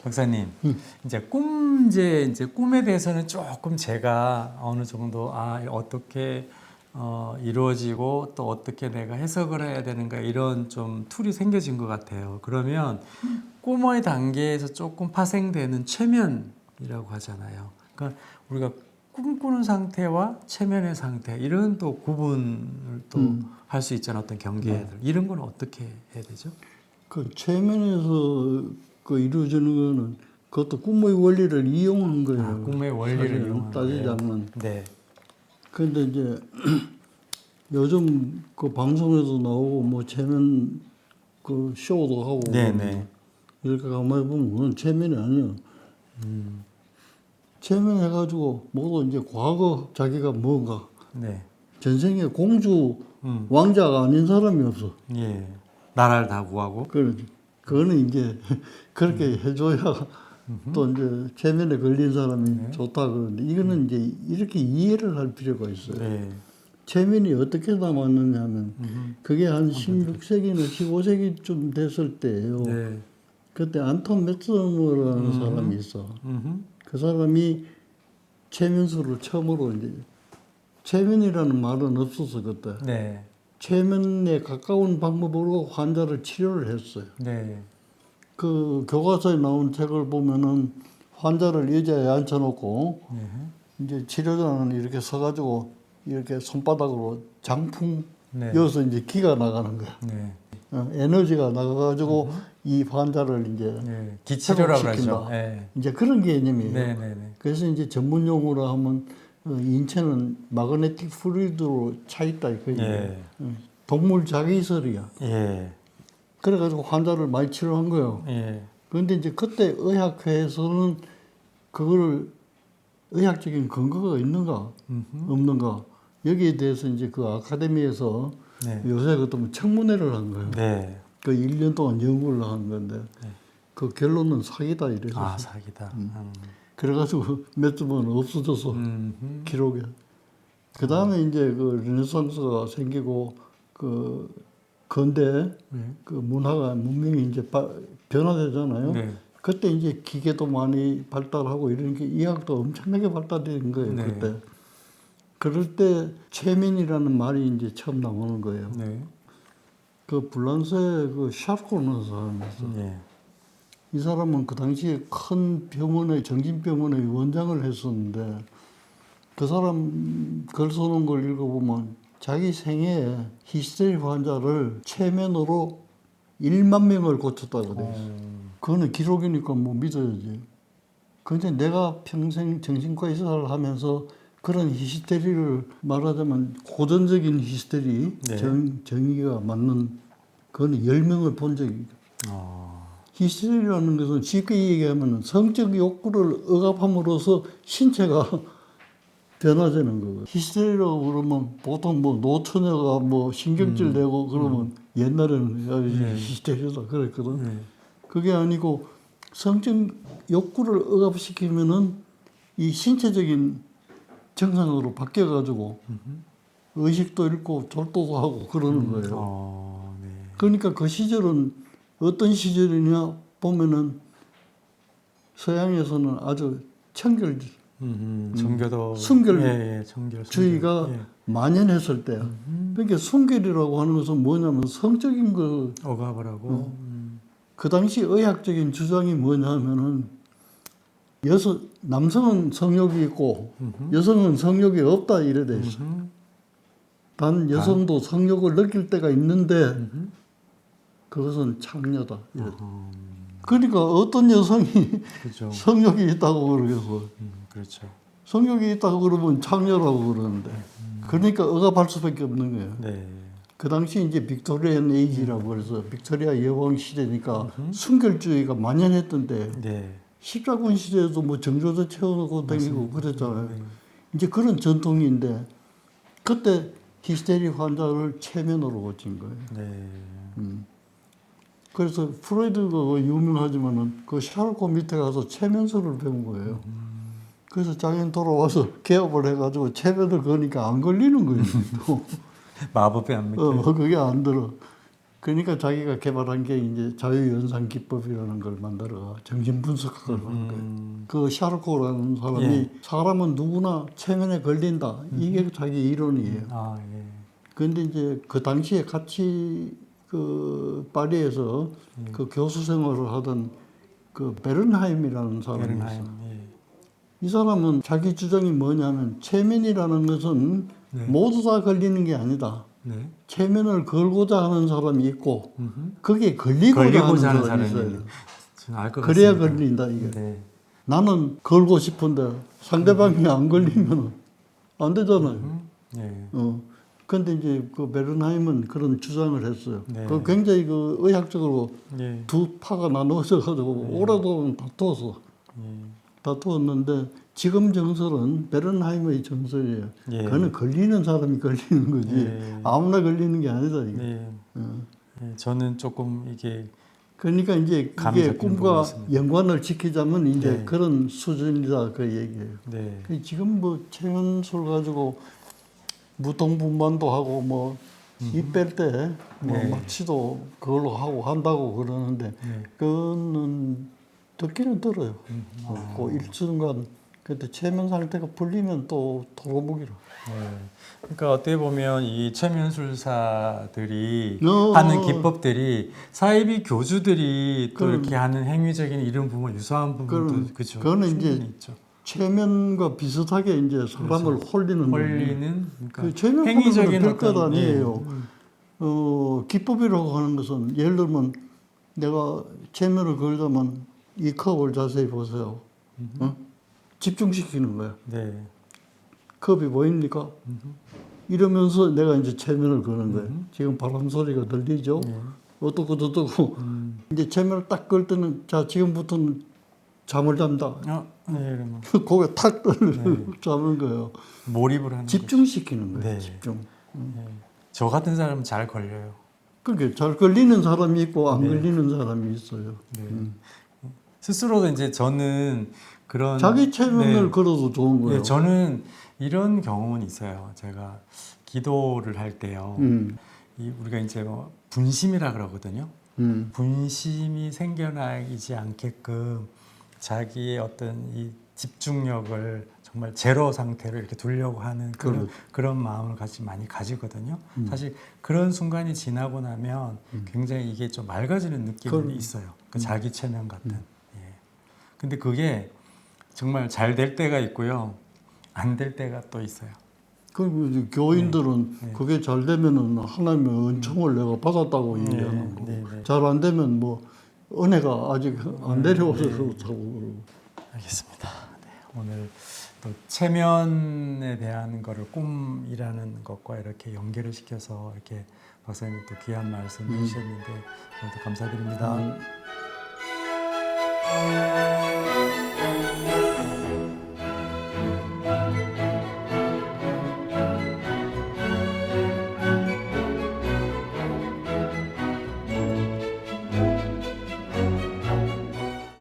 박사님, 이제 꿈에 대해서는 조금 제가 어느 정도 어떻게 이루어지고 또 어떻게 내가 해석을 해야 되는가 이런 좀 툴이 생겨진 것 같아요. 그러면 꿈의 단계에서 조금 파생되는 최면이라고 하잖아요. 그러니까 우리가 꿈꾸는 상태와 최면의 상태 이런 또 구분을 또 할 수 있잖아요. 어떤 경계들 이런 건 어떻게 해야 되죠? 그 최면에서 그 이루어지는 거는 그것도 꿈의 원리를 이용한 거예요. 꿈의 원리를 이용한 따지자면. 네. 그런데 이제 요즘 그 방송에도 나오고 뭐 최면 그 쇼도 하고 네네. 이렇게 가만히 보면 그건 최면이 아니에요. 최면해가지고 모두 이제 과거 자기가 뭔가 네. 전생에 공주 왕자가 아닌 사람이 없어. 예. 나라를 다 구하고. 그거는 이제 그렇게 해줘야 또 이제 최면에 걸린 사람이 좋다 그러는데 이거는 이제 이렇게 이해를 할 필요가 있어요. 네. 최면이 어떻게 남았느냐 하면 그게 한 16세기나 15세기쯤 됐을 때예요. 네. 그때 안톤 메스머라는 사람이 있어. 그 사람이 최면술을 처음으로 이제 최면이라는 말은 없어서 그때 네. 최면에 가까운 방법으로 환자를 치료를 했어요. 네. 그 교과서에 나온 책을 보면은 환자를 의자에 앉혀놓고 이제 치료자는 이렇게 서가지고 이렇게 손바닥으로 장풍 네. 여서 이제 기가 나가는 거야. 네. 에너지가 나가가지고 이 환자를 이제 네. 기치료라고 회복시킨다. 그러죠. 네. 이제 그런 개념이에요. 네. 네. 네. 그래서 이제 전문 용어로 하면 인체는 마그네틱 플루이드로 차 있다 이거예요. 예. 동물 자기설이야. 예. 그래가지고 환자를 많이 치료한 거예요. 예. 그런데 이제 그때 의학회에서는 그거를 의학적인 근거가 있는가 없는가 여기에 대해서 이제 그 아카데미에서 네. 요새 그것도 청문회를 한 거예요. 네. 그 1년 동안 연구를 한 건데 그 결론은 사기다 이래서. 사기다. 그래가지고 몇 주만 없어져서 기록에. 그 다음에 이제 그 르네상스가 생기고 그 근대 그 문화가 문명이 이제 변화되잖아요. 네. 그때 이제 기계도 많이 발달하고 이런 게 의학도 엄청나게 발달된 거예요. 네. 그때. 그럴 때 최면이라는 말이 이제 처음 나오는 거예요. 네. 그 불란서에 그 샤르코는 사람이 있어. 네. 이 사람은 그 당시에 큰 병원의 정신병원의 원장을 했었는데 그 사람 글 써놓은 걸 읽어보면 자기 생애에 히스테리 환자를 최면으로 1만 명을 고쳤다고 돼 있어. 그거는 기록이니까 뭐 믿어야지. 근데 내가 평생 정신과 의사를 하면서 그런 히스테리를 말하자면 고전적인 히스테리, 네. 정의가 맞는 그거는 10명을 본 적이 히스테리라는 것은 쉽게 얘기하면 성적 욕구를 억압함으로써 신체가 변화되는 거고. 히스테리라고 그러면 보통 뭐 노처녀가 뭐 신경질 내고 그러면 옛날에는 야, 히스테리다 그랬거든. 그게 아니고 성적 욕구를 억압시키면은 이 신체적인 정상으로 바뀌어가지고 의식도 잃고 졸도도 하고 그러는 거예요. 네. 그러니까 그 시절은 어떤 시절이냐 보면은 서양에서는 아주 청결 청교도 순결 청결 주의가 만연했을 때야. 그러니까 순결이라고 하는 것은 뭐냐면 성적인 거. 억압을 하고 그 당시 의학적인 주장이 뭐냐면은 남성은 성욕이 있고 여성은 성욕이 없다 이래 돼 있어. 단 여성도 성욕을 느낄 때가 있는데 그것은 창녀다 이래. 그러니까 어떤 여성이 그렇죠. 성욕이 있다고 그러겠어. 그렇죠. 성욕이 있다고 그러면 창녀라고 그러는데 그러니까 억압할 수밖에 없는 거예요. 네. 그 당시 이제 빅토리안 에이지라고 그래서 빅토리아 여왕 시대니까 순결주의가 만연했던데 네. 십자군 시대에도 뭐 정조도 채워놓고 다니고 그랬잖아요. 이제 그런 전통인데 그때 히스테리 환자를 최면으로 고친 거예요. 네. 그래서 프로이드가 유명하지만은 그 샤르코 밑에 가서 최면술을 배운 거예요. 그래서 자기는 돌아와서 개업을 해가지고 최면을 거니까 안 걸리는 거예요. 또. 마법에 안 믿겨. 그게 안 들어. 그러니까 자기가 개발한 게 이제 자유연상 기법이라는 걸 만들어 정신 분석학을 하는 거예요. 그 샤르코라는 사람이 예. 사람은 누구나 체면에 걸린다. 이게 자기 이론이에요. 아, 예. 그런데 이제 그 당시에 같이 그 파리에서 그 교수 생활을 하던 그 베른하임이라는 사람이 베른하임. 있어요. 예. 이 사람은 자기 주장이 뭐냐면 체면이라는 것은 네. 모두 다 걸리는 게 아니다. 네. 체면을 걸고자 하는 사람이 있고 음흠. 그게 걸리고자 하는 사람이 사람이 있어요. 저는 알 것 그래야 같습니다. 걸린다 이게. 네. 나는 걸고 싶은데 상대방이 안 걸리면 안 되잖아요. 예. 근데 이제 그 베른하임은 그런 주장을 했어요. 네. 그 굉장히 그 의학적으로 예. 두 파가 나누어져 가지고 오랫동안 다투었어. 예. 다투었는데 지금 정설은 베른하임의 정설이에요. 예. 그거는 걸리는 사람이 걸리는 거지 예. 아무나 걸리는 게 아니다 이게. 네. 어. 예. 저는 조금 이게 그러니까 이제 감이 이게 잡히는 꿈과 부분이 있습니다. 연관을 지키자면 이제 네. 그런 수준이다 그 얘기예요. 네. 그 지금 뭐 체면술 가지고 무통분만도 하고 뭐 입 뺄 때 뭐 네. 마취도 그걸로 하고 한다고 그러는데 네. 그거는 듣기는 들어요. 아. 그 일순간 그때 체면 상태가 풀리면 또 도루묵이라. 네. 그러니까 어떻게 보면 이 체면술사들이 어. 하는 기법들이 사이비 교주들이 또 그럼. 이렇게 하는 행위적인 이런 부분 유사한 부분도 그죠. 그거는 이제 충분히 있죠. 체면과 비슷하게 이제 사람을 홀리는 거예요. 홀리는 그러니까 그 체면 행위적인 홀리는 별것 어떤, 아니에요. 기법이라고 하는 것은 예를 들면 내가 체면을 걸자면 이 컵을 자세히 보세요. 집중시키는 거야. 네. 컵이 보입니까? 이러면서 내가 이제 체면을 거는 거예요. 지금 바람 소리가 들리죠? 네. 어떻고 이제 체면을 딱 걸 때는 자 지금부터는 잠을 잔다. 네, 그러면 고개 탁 잡는 거예요. 몰입을 하는 집중시키는 거예요. 네. 집중. 거죠. 네. 저 같은 사람은 잘 걸려요. 그러니까 잘 걸리는 사람이 있고 안 네. 걸리는 사람이 있어요. 네. 스스로도 이제 저는 그런 자기 체면을 네. 걸어도 좋은 거예요. 네, 저는 이런 경험은 있어요. 제가 기도를 할 때요. 우리가 이제 뭐 분심이라 그러거든요. 분심이 생겨나지 않게끔 자기의 어떤 이 집중력을 정말 제로 상태로 이렇게 두려고 하는 그런 마음을 많이 가지거든요. 사실 그런 순간이 지나고 나면 굉장히 이게 좀 맑아지는 느낌이 있어요. 그 자기 체면 같은. 예. 근데 그게 정말 잘 될 때가 있고요. 안 될 때가 또 있어요. 그리고 이제 교인들은 그게 잘 되면은 하나님의 은총을 내가 받았다고 얘기하는 거고, 잘 안 되면 뭐 은혜가 아직 안 내려와서 그렇다고. 알겠습니다. 네, 오늘 또 체면에 대한 거를 꿈이라는 것과 이렇게 연결을 시켜서 이렇게 박사님 또 귀한 말씀 해주셨는데 오늘도 감사드립니다.